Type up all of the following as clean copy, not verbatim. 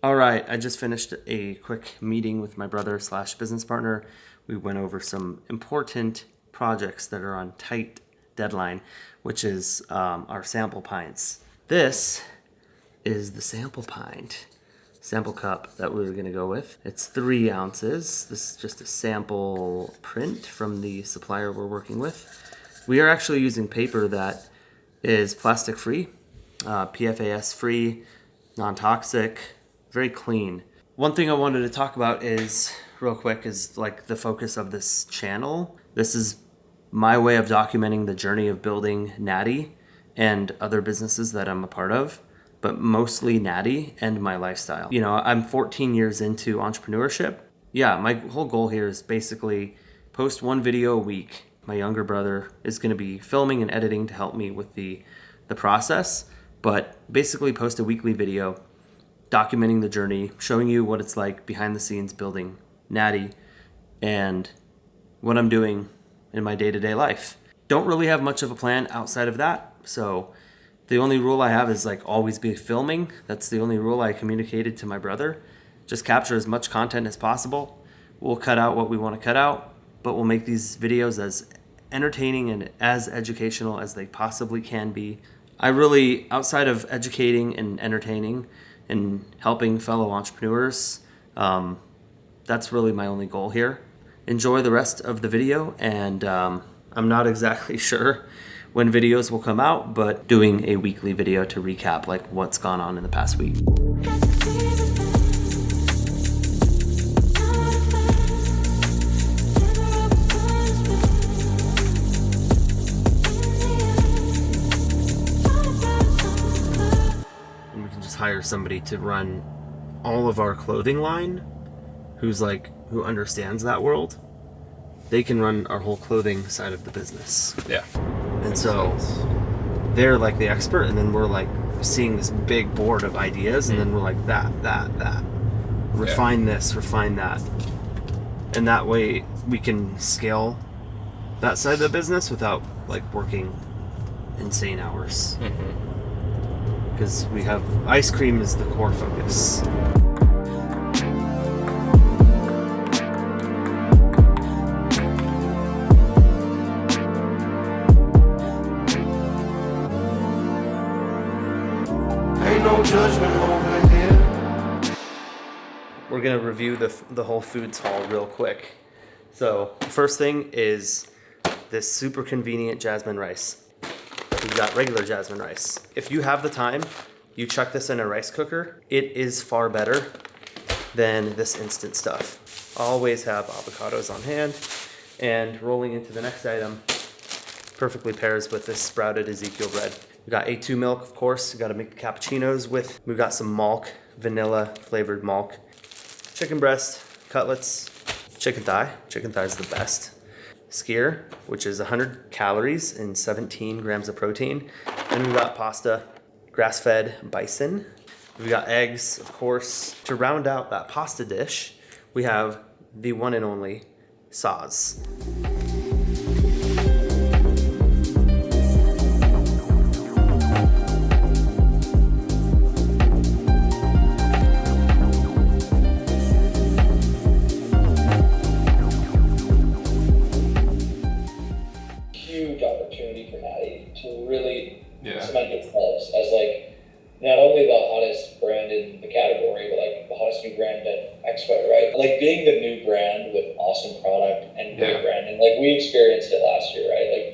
All right, I just finished a quick meeting with my brother slash business partner. We went over some important projects that are on tight deadline, which is our sample pints. This is the sample cup that we were gonna go with. It's 3 ounces. This is just a sample print from the supplier we're working with. We are actually using paper that is plastic free, PFAS free, non-toxic, very clean. One thing I wanted to talk about is, real quick, is like the focus of this channel. This is my way of documenting the journey of building Natty and other businesses that I'm a part of, but mostly Natty and my lifestyle. You know, I'm 14 years into entrepreneurship. Yeah, my whole goal here is basically post 1 video a week. My younger brother is going to be filming and editing to help me with the process, but basically post a weekly video documenting the journey, showing you what it's like behind the scenes building Natty and what I'm doing in my day-to-day life. Don't really have much of a plan outside of that. So the only rule I have is like always be filming. That's the only rule I communicated to my brother. Just capture as much content as possible. We'll cut out what we want to cut out, but we'll make these videos as entertaining and as educational as they possibly can be. I really, outside of educating and entertaining and helping fellow entrepreneurs, that's really my only goal here. Enjoy the rest of the video, and I'm not exactly sure when videos will come out, but doing a weekly video to recap like what's gone on in the past week. Hire somebody to run all of our clothing line who understands that world. They can run our whole clothing side of the business. Yeah. And so they're like the expert, and then we're like seeing this big board of ideas, and then we're like that. Refine this, refine that. And that way we can scale that side of the business without like working insane hours. Because we have ice cream is the core focus. Ain't no judgment over here. We're gonna review the whole foods haul real quick. So first thing is this super convenient jasmine rice. We've got regular jasmine rice. If you have the time, you chuck this in a rice cooker. It is far better than this instant stuff. Always have avocados on hand. And rolling into the next item, perfectly pairs with this sprouted Ezekiel bread. We got A2 milk, of course. We got to make the cappuccinos with. We've got some malk, vanilla flavored malk, chicken breast, cutlets, chicken thigh. Chicken thigh is the best. Skyr, which is 100 calories and 17 grams of protein. Then we've got pasta, grass-fed bison. We've got eggs, of course. To round out that pasta dish, we have the one and only sauce. Cement themselves as like not only the hottest brand in the category, but like the hottest new brand at Expo, right? Like being the new brand with awesome product and great brand, and like we experienced it last year, right? Like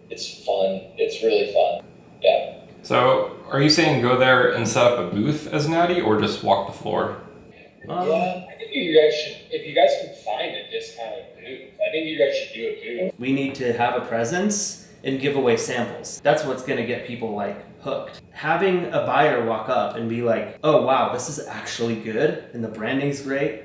it's fun, it's really fun. Yeah. So are you saying go there and set up a booth as Natty, or just walk the floor? Yeah, I think you guys should, if you guys can find a discounted booth, I think you guys should do a booth. We need to have a presence and give away samples. That's what's gonna get people like hooked. Having a buyer walk up and be like, oh wow, this is actually good and the branding's great.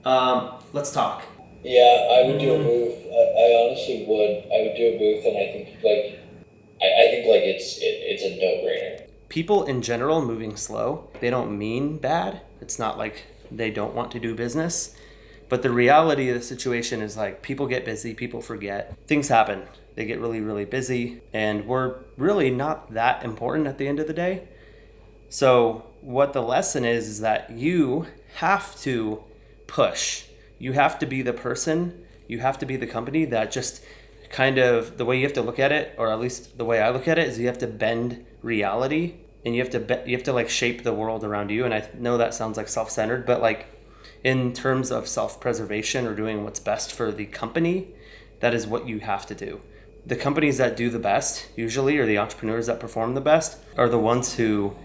Let's talk. Yeah, I would do a booth. I honestly would. I would do a booth, and I think like it's a no-brainer. People in general moving slow, they don't mean bad. It's not like they don't want to do business. But the reality of the situation is like people get busy, people forget, things happen. They get really, really busy, and we're really not that important at the end of the day. So what the lesson is that you have to push. You have to be the person, you have to be the company that just kind of, the way you have to look at it, or at least the way I look at it, is you have to bend reality, and you have to like shape the world around you. And I know that sounds like self-centered, but like in terms of self-preservation or doing what's best for the company, that is what you have to do. The companies that do the best usually, or the entrepreneurs that perform the best, are the ones who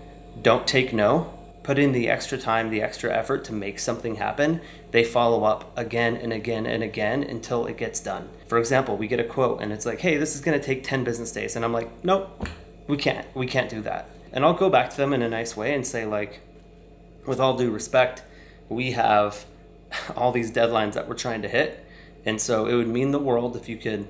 don't take no, put in the extra time, the extra effort to make something happen. They follow up again and again and again until it gets done. For example, we get a quote and it's like, hey, this is going to take 10 business days. And I'm like, nope, we can't do that. And I'll go back to them in a nice way and say, like, with all due respect, we have all these deadlines that we're trying to hit. And so it would mean the world if you could,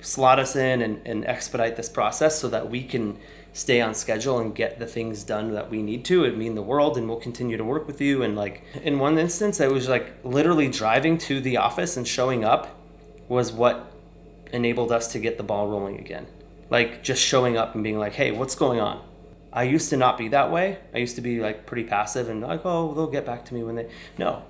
slot us in and expedite this process so that we can stay on schedule and get the things done that we need to. It'd mean the world, and we'll continue to work with you. And like in one instance, I was like literally driving to the office and showing up was what enabled us to get the ball rolling again. Like just showing up and being like, hey, what's going on? I used to not be that way. I used to be like pretty passive and like, oh, they'll get back to me when they... No,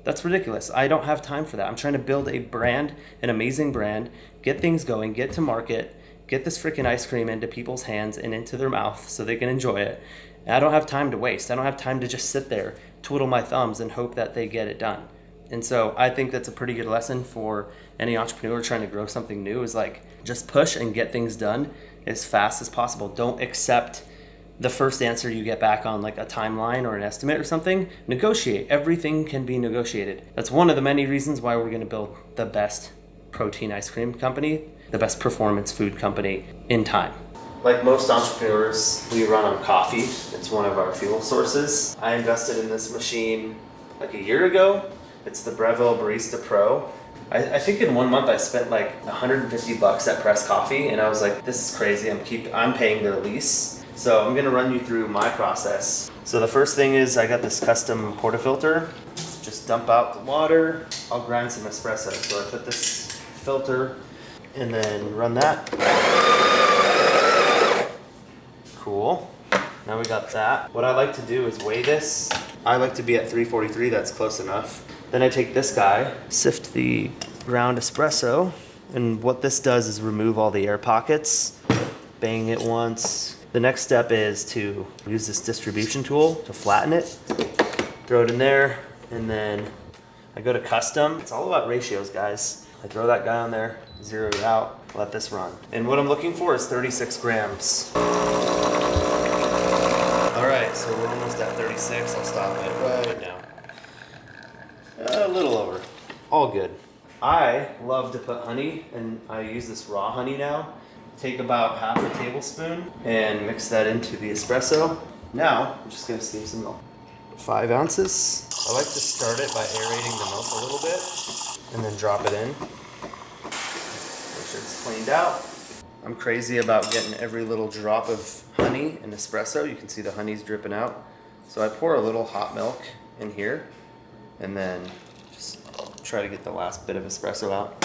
that's ridiculous. I don't have time for that. I'm trying to build a brand, an amazing brand, get things going, get to market, get this freaking ice cream into people's hands and into their mouth so they can enjoy it. And I don't have time to waste. I don't have time to just sit there, twiddle my thumbs and hope that they get it done. And so I think that's a pretty good lesson for any entrepreneur trying to grow something new, is like just push and get things done as fast as possible. Don't accept the first answer you get back on like a timeline or an estimate or something. Negotiate. Everything can be negotiated. That's one of the many reasons why we're going to build the best protein ice cream company, the best performance food company in time. Like most entrepreneurs, we run on coffee. It's one of our fuel sources. I invested in this machine like a year ago. It's the Breville Barista Pro. I think in 1 month I spent like $150 at Press Coffee, and I was like, this is crazy. I'm paying their lease. So I'm gonna run you through my process. So the first thing is I got this custom portafilter. Just dump out the water. I'll grind some espresso. So I put this filter and then run that. Cool. Now we got that. What I like to do is weigh this. I like to be at 343, that's close enough. Then I take this guy, sift the ground espresso, and what this does is remove all the air pockets. Bang it once. The next step is to use this distribution tool to flatten it. Throw it in there, and then I go to custom. It's all about ratios, guys. I throw that guy on there, zero it out, let this run. And what I'm looking for is 36 grams. All right, so we're almost at 36. I'll stop it right now. A little over. All good. I love to put honey, and I use this raw honey now. Take about half a tablespoon and mix that into the espresso. Now, I'm just gonna steam some milk. 5 ounces. I like to start it by aerating the milk a little bit and then drop it in. Make sure it's cleaned out. I'm crazy about getting every little drop of honey in espresso. You can see the honey's dripping out. So I pour a little hot milk in here and then just try to get the last bit of espresso out.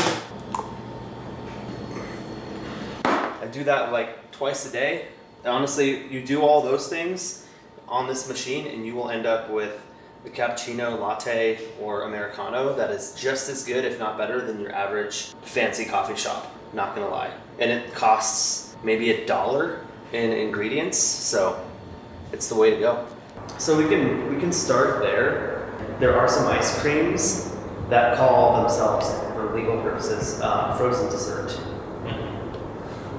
I do that like twice a day. Honestly, you do all those things on this machine and you will end up with a cappuccino, latte, or Americano that is just as good, if not better, than your average fancy coffee shop. Not gonna lie. And it costs maybe $1 in ingredients, so it's the way to go. So we can start there. There are some ice creams that call themselves, for legal purposes, frozen dessert.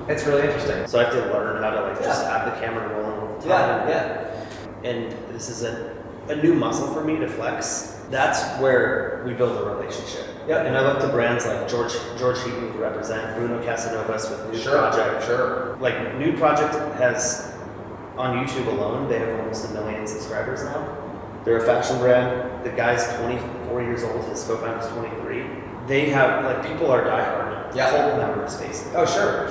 It's really interesting. So I have to learn how to like just have the camera rolling all the time. Yeah. And this is a new muscle for me to flex. That's where we build a relationship. Yeah. And I look to brands like George Heaton to represent, Bruno Casanovas with New Project. Sure. Like New Project has, on YouTube alone, they have almost 1 million subscribers now. They're a fashion brand. The guy's 24 years old. His co-founder's 23. They have, like, people are diehard. Yeah. Whole number of space. Oh, sure.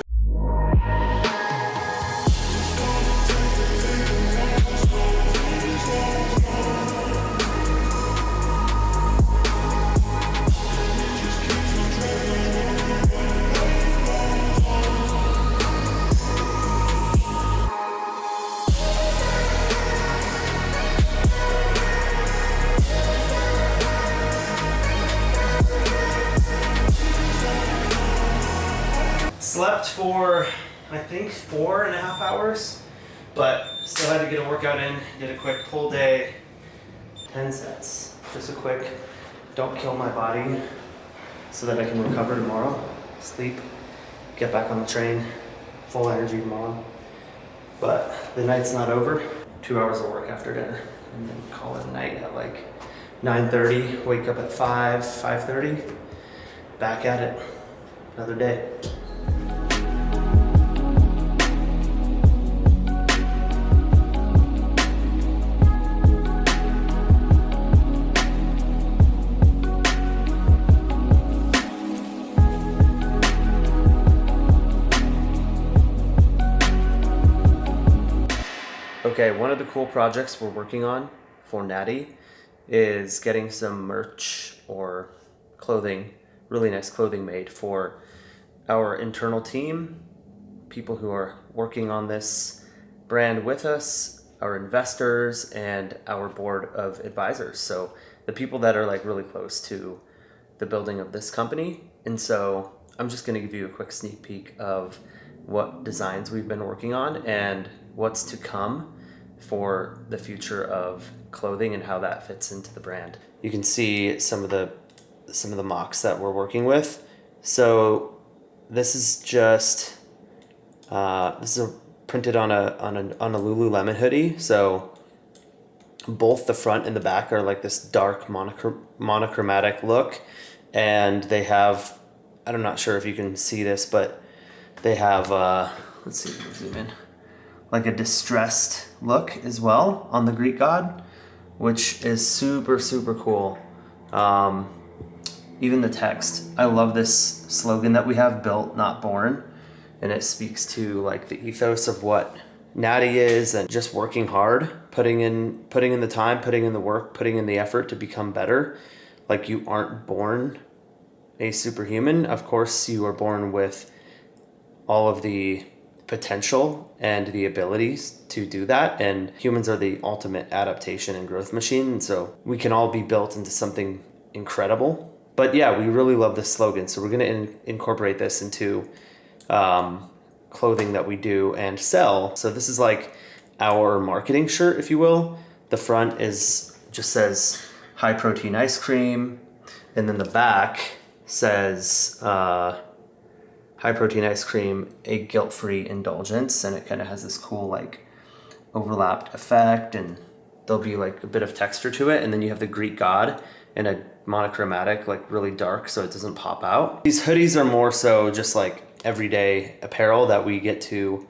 for, I think, 4.5 hours, but still had to get a workout in, did a quick pull day, 10 sets, just a quick, don't kill my body so that I can recover tomorrow, sleep, get back on the train, full energy tomorrow. But the night's not over. 2 hours of work after dinner, and then call it a night at like 9:30, wake up at 5:30, back at it, another day. Okay, one of the cool projects we're working on for Natty is getting some merch or clothing, really nice clothing made for our internal team, people who are working on this brand with us, our investors, and our board of advisors. So the people that are like really close to the building of this company. And so I'm just gonna give you a quick sneak peek of what designs we've been working on and what's to come for the future of clothing and how that fits into the brand. You can see some of the mocks that we're working with. So this is just printed on a Lululemon hoodie. So both the front and the back are like this dark monochromatic look, and they have, I'm not sure if you can see this, but they have let's see if we can zoom in, like a distressed look as well on the Greek god, which is super, super cool. Even the text, I love this slogan that we have, built, not born. And it speaks to like the ethos of what Natty is, and just working hard, putting in the time, putting in the work, putting in the effort to become better. Like, you aren't born a superhuman. Of course, you are born with all of the potential and the abilities to do that, and humans are the ultimate adaptation and growth machine, and so we can all be built into something incredible. But yeah, we really love this slogan, so we're going to incorporate this into clothing that we do and sell. So this is like our marketing shirt, if you will. The front just says high protein ice cream, and then the back says high protein ice cream, a guilt-free indulgence, and it kind of has this cool like overlapped effect, and there'll be like a bit of texture to it, and then you have the Greek god in a monochromatic, like really dark, so it doesn't pop out. These hoodies are more so just like everyday apparel that we get to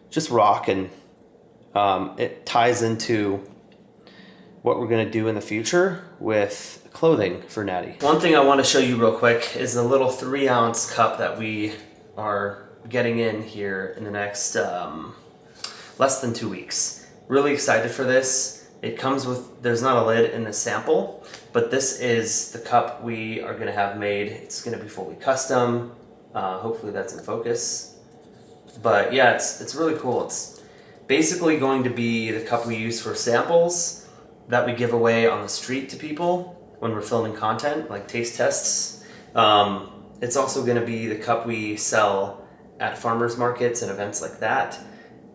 just rock, and it ties into what we're gonna do in the future with clothing for Natty. One thing I want to show you real quick is a little 3-ounce cup that we are getting in here in the next less than 2 weeks. Really excited for this. It comes with, there's not a lid in the sample, but this is the cup we are gonna have made. It's gonna be fully custom. Hopefully that's in focus. But yeah, it's really cool. It's basically going to be the cup we use for samples that we give away on the street to people when we're filming content, like taste tests. It's also gonna be the cup we sell at farmers markets and events like that.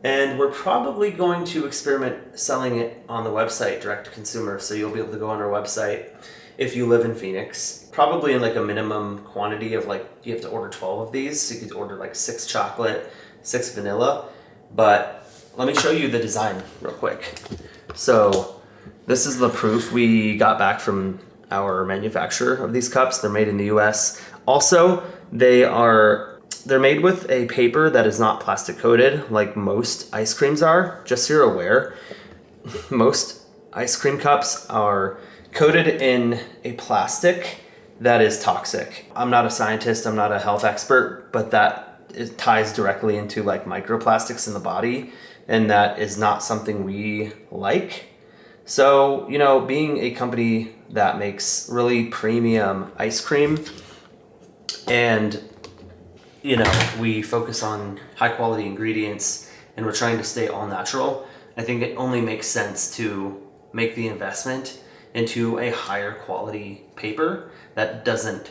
And we're probably going to experiment selling it on the website, direct to consumer. So you'll be able to go on our website if you live in Phoenix, probably in like a minimum quantity of like, you have to order 12 of these. So you could order like 6 chocolate, 6 vanilla. But let me show you the design real quick. So this is the proof we got back from our manufacturer of these cups. They're made in the US. Also, they're made with a paper that is not plastic coated like most ice creams are. Just so you're aware, most ice cream cups are coated in a plastic that is toxic. I'm not a scientist, I'm not a health expert, but it ties directly into like microplastics in the body, and that is not something we like. So, you know, being a company that makes really premium ice cream, and you know, we focus on high quality ingredients and we're trying to stay all natural, I think it only makes sense to make the investment into a higher quality paper that doesn't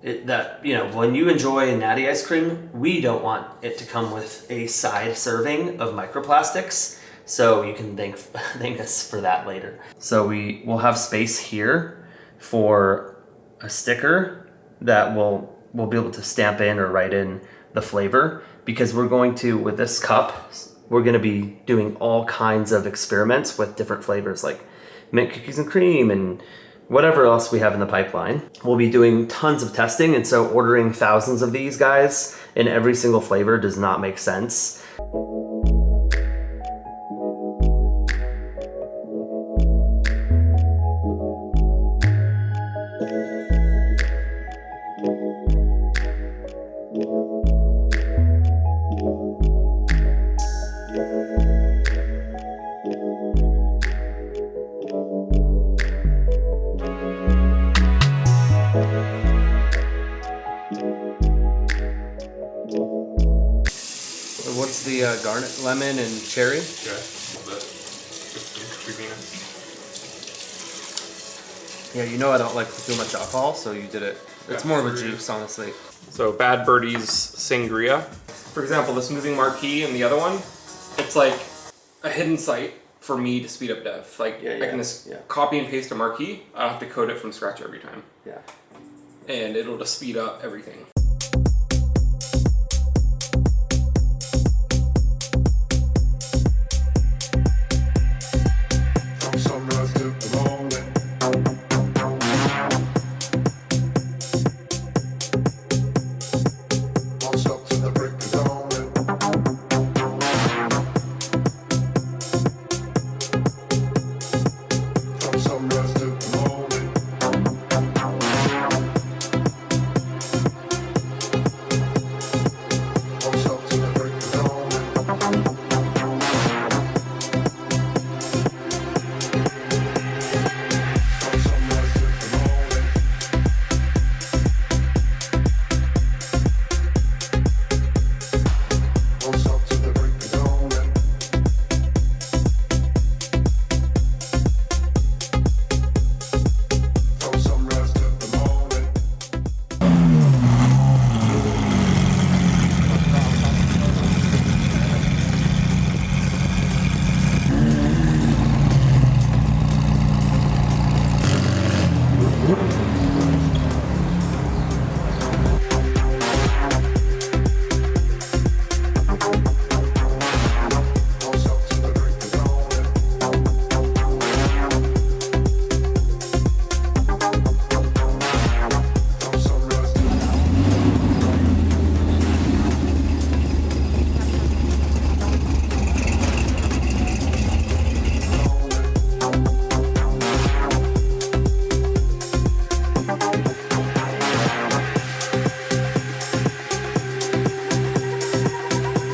when you enjoy a Natty ice cream, we don't want it to come with a side serving of microplastics. So you can thank us for that later. So we will have space here for a sticker that we'll be able to stamp in or write in the flavor, because we're going to, with this cup, we're going to be doing all kinds of experiments with different flavors like mint cookies and cream and whatever else we have in the pipeline. We'll be doing tons of testing, and so ordering thousands of these guys in every single flavor does not make sense. What's the garnet, lemon and cherry? Yeah, a little bit. Just some creaminess. Yeah, you know I don't like too much alcohol, so you did it. It's Yeah, more of a fruity. juice, honestly. So Bad Birdie's Sangria. For example, this moving marquee and the other one, it's like a hidden site for me to speed up dev. Like I can just copy and paste a marquee. I don't have to code it from scratch every time. Yeah. And it'll just speed up everything. From sunrise to the morning. Won't stop till the break of dawn. From sunrise to the morning. Won't stop till the break of dawn. From sunrise to the morning. Won't stop till the break of dawn. From sunrise to the morning.